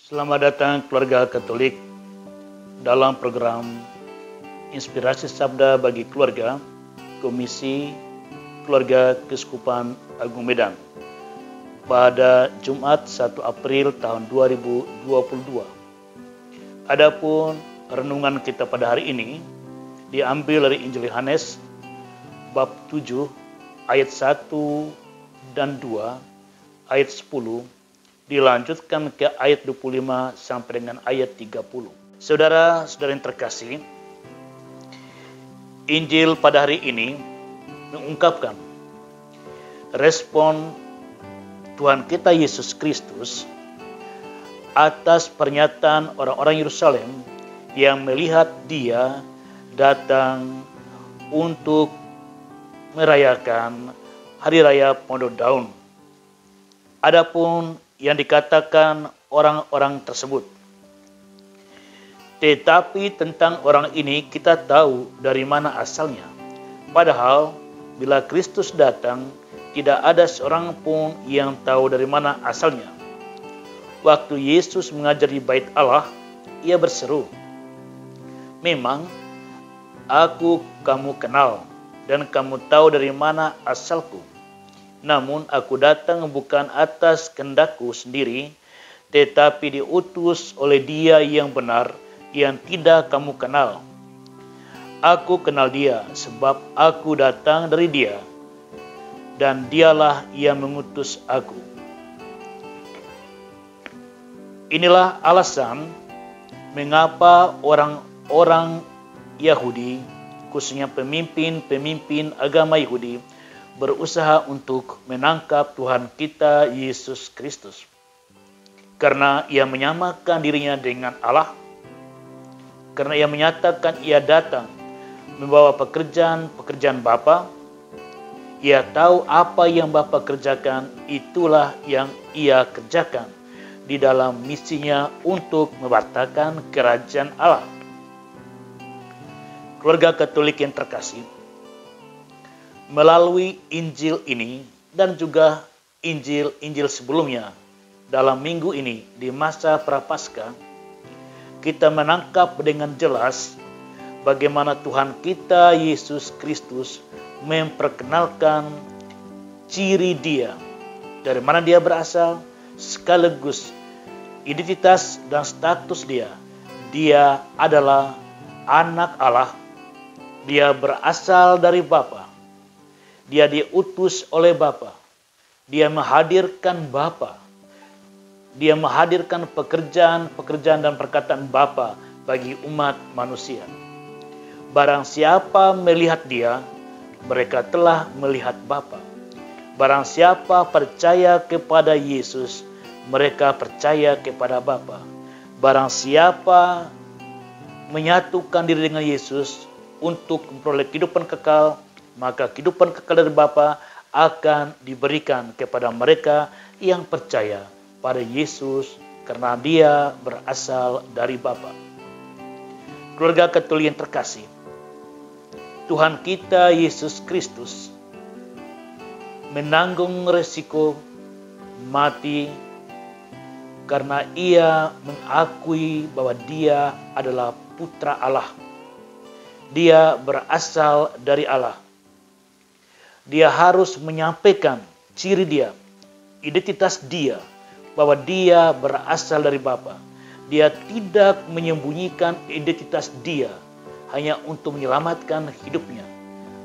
Selamat datang keluarga Katolik dalam program Inspirasi Sabda bagi Keluarga Komisi Keluarga Keuskupan Agung Medan pada Jumat 1 April tahun 2022. Adapun renungan kita pada hari ini diambil dari Injil Yohanes bab 7 ayat 1 dan 2, ayat 10 dilanjutkan ke ayat 25 sampai dengan ayat 30. Saudara-saudara yang terkasih, Injil pada hari ini mengungkapkan respon Tuhan kita Yesus Kristus atas pernyataan orang-orang Yerusalem yang melihat Dia datang untuk merayakan Hari Raya Pondok Daun. Adapun yang dikatakan orang-orang tersebut. Tetapi tentang orang ini kita tahu dari mana asalnya. Padahal bila Kristus datang, tidak ada seorang pun yang tahu dari mana asalnya. Waktu Yesus mengajar di Bait Allah, Ia berseru, "Memang aku kamu kenal, dan kamu tahu dari mana asalku. Namun aku datang bukan atas kehendakku sendiri, tetapi diutus oleh Dia yang benar, yang tidak kamu kenal. Aku kenal Dia, sebab aku datang dari Dia, dan Dialah yang mengutus aku." Inilah alasan mengapa orang-orang Yahudi, khususnya pemimpin agama Yahudi, berusaha untuk menangkap Tuhan kita Yesus Kristus. Karena Ia menyamakan dirinya dengan Allah, karena Ia menyatakan Ia datang membawa pekerjaan Bapa. Ia tahu apa yang Bapa kerjakan, itulah yang Ia kerjakan di dalam misinya untuk mewartakan kerajaan Allah. Keluarga Katolik yang terkasih, melalui Injil ini dan juga Injil sebelumnya dalam minggu ini di masa Prapaskah, kita menangkap dengan jelas bagaimana Tuhan kita Yesus Kristus memperkenalkan ciri Dia, dari mana Dia berasal, sekaligus identitas dan status Dia. Dia adalah anak Allah, Dia berasal dari Bapa. Dia diutus oleh Bapa. Dia menghadirkan Bapa. Dia menghadirkan pekerjaan dan perkataan Bapa bagi umat manusia. Barang siapa melihat Dia, mereka telah melihat Bapa. Barang siapa percaya kepada Yesus, mereka percaya kepada Bapa. Barang siapa menyatukan diri dengan Yesus untuk memperoleh kehidupan kekal, maka kehidupan kekal dari Bapa akan diberikan kepada mereka yang percaya pada Yesus karena Dia berasal dari Bapa. Keluarga Katolik yang terkasih, Tuhan kita Yesus Kristus menanggung resiko mati karena Ia mengakui bahwa Dia adalah Putra Allah. Dia berasal dari Allah. Dia harus menyampaikan ciri Dia, identitas Dia, bahwa Dia berasal dari Bapa. Dia tidak menyembunyikan identitas Dia hanya untuk menyelamatkan hidupnya,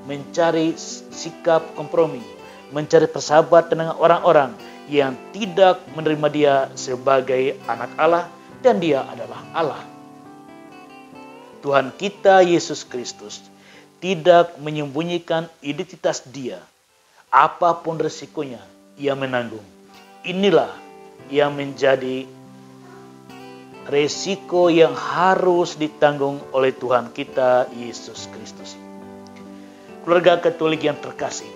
mencari sikap kompromi, mencari persahabatan dengan orang-orang yang tidak menerima Dia sebagai anak Allah, dan Dia adalah Allah. Tuhan kita Yesus Kristus tidak menyembunyikan identitas Dia. Apapun resikonya, Ia menanggung. Inilah yang menjadi resiko yang harus ditanggung oleh Tuhan kita Yesus Kristus. Keluarga Katolik yang terkasih,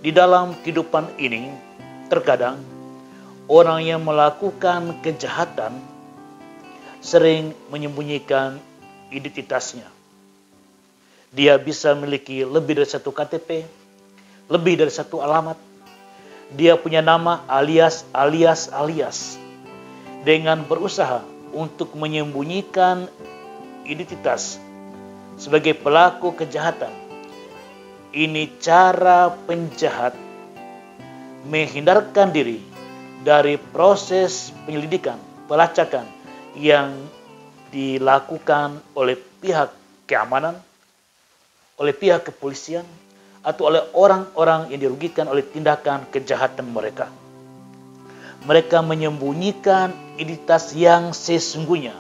di dalam kehidupan ini, terkadang orang yang melakukan kejahatan sering menyembunyikan identitasnya. Dia bisa memiliki lebih dari satu KTP, lebih dari satu alamat. Dia punya nama alias. dengan berusaha untuk menyembunyikan identitas sebagai pelaku kejahatan. Ini cara penjahat menghindarkan diri dari proses penyelidikan, pelacakan yang dilakukan oleh pihak keamanan, oleh pihak kepolisian, atau oleh orang-orang yang dirugikan oleh tindakan kejahatan mereka. Mereka menyembunyikan identitas yang sesungguhnya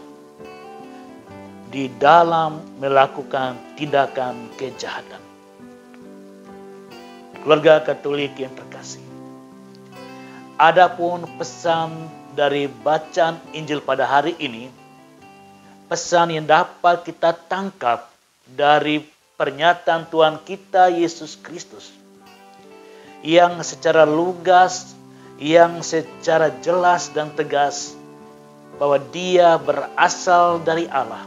di dalam melakukan tindakan kejahatan. Keluarga Katolik yang terkasih, adapun pesan dari bacaan Injil pada hari ini, pesan yang dapat kita tangkap dari pernyataan Tuhan kita Yesus Kristus yang secara lugas, yang secara jelas dan tegas bahwa Dia berasal dari Allah.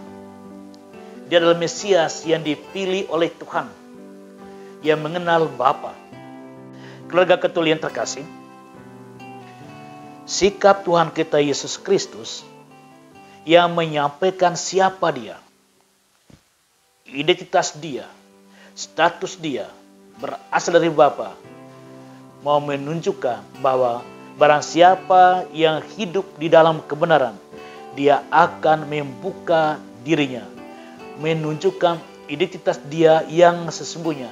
Dia adalah Mesias yang dipilih oleh Tuhan, yang mengenal Bapa. Keluarga Katolik yang terkasih, sikap Tuhan kita Yesus Kristus yang menyampaikan siapa Dia, identitas Dia, status Dia, berasal dari Bapa, mau menunjukkan bahwa barang siapa yang hidup di dalam kebenaran, Dia akan membuka dirinya, menunjukkan identitas Dia yang sesungguhnya,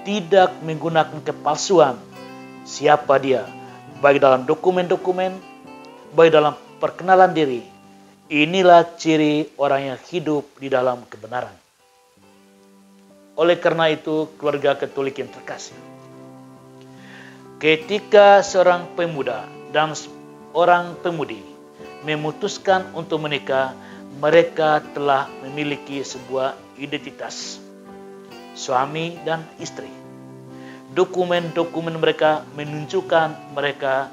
tidak menggunakan kepalsuan siapa Dia, baik dalam dokumen-dokumen, baik dalam perkenalan diri. Inilah ciri orang yang hidup di dalam kebenaran. Oleh karena itu, keluarga Katolik yang terkasih, ketika seorang pemuda dan seorang pemudi memutuskan untuk menikah, mereka telah memiliki sebuah identitas, suami dan istri. Dokumen-dokumen mereka menunjukkan mereka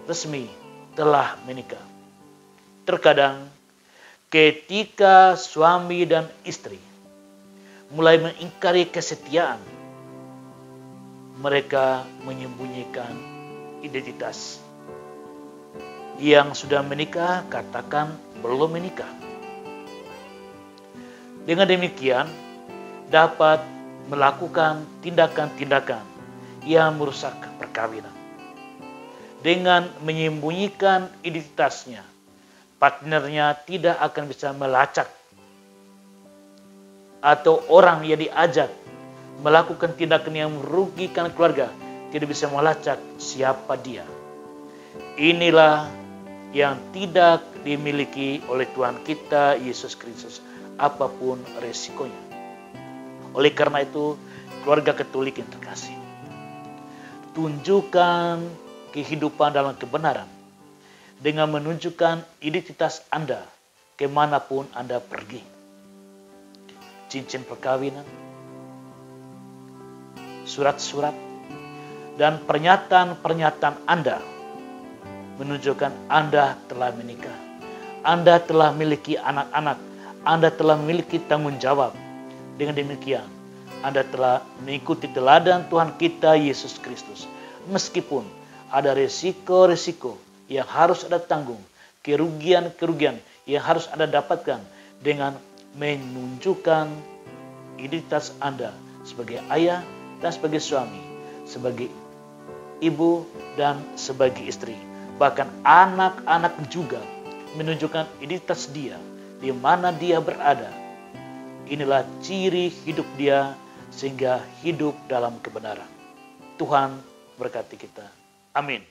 resmi telah menikah. Terkadang ketika suami dan istri mulai mengingkari kesetiaan, mereka menyembunyikan identitas. Yang sudah menikah katakan belum menikah. Dengan demikian dapat melakukan tindakan-tindakan yang merusak perkawinan. Dengan menyembunyikan identitasnya, partnernya tidak akan bisa melacak, atau orang yang diajak melakukan tindakan yang merugikan keluarga tidak bisa melacak siapa dia. Inilah yang tidak dimiliki oleh Tuhan kita Yesus Kristus, apapun resikonya. Oleh karena itu, keluarga Katolik yang terkasih, tunjukkan kehidupan dalam kebenaran dengan menunjukkan identitas Anda kemanapun Anda pergi. Cincin perkawinan, surat-surat, dan pernyataan-pernyataan Anda menunjukkan Anda telah menikah, Anda telah memiliki anak-anak, Anda telah memiliki tanggung jawab. Dengan demikian, Anda telah mengikuti teladan Tuhan kita Yesus Kristus. Meskipun ada resiko-resiko yang harus Anda tanggung, kerugian-kerugian yang harus Anda dapatkan dengan menunjukkan identitas Anda sebagai ayah dan sebagai suami, sebagai ibu dan sebagai istri. Bahkan anak-anak juga menunjukkan identitas dia, di mana dia berada. Inilah ciri hidup dia sehingga hidup dalam kebenaran. Tuhan berkati kita. Amin.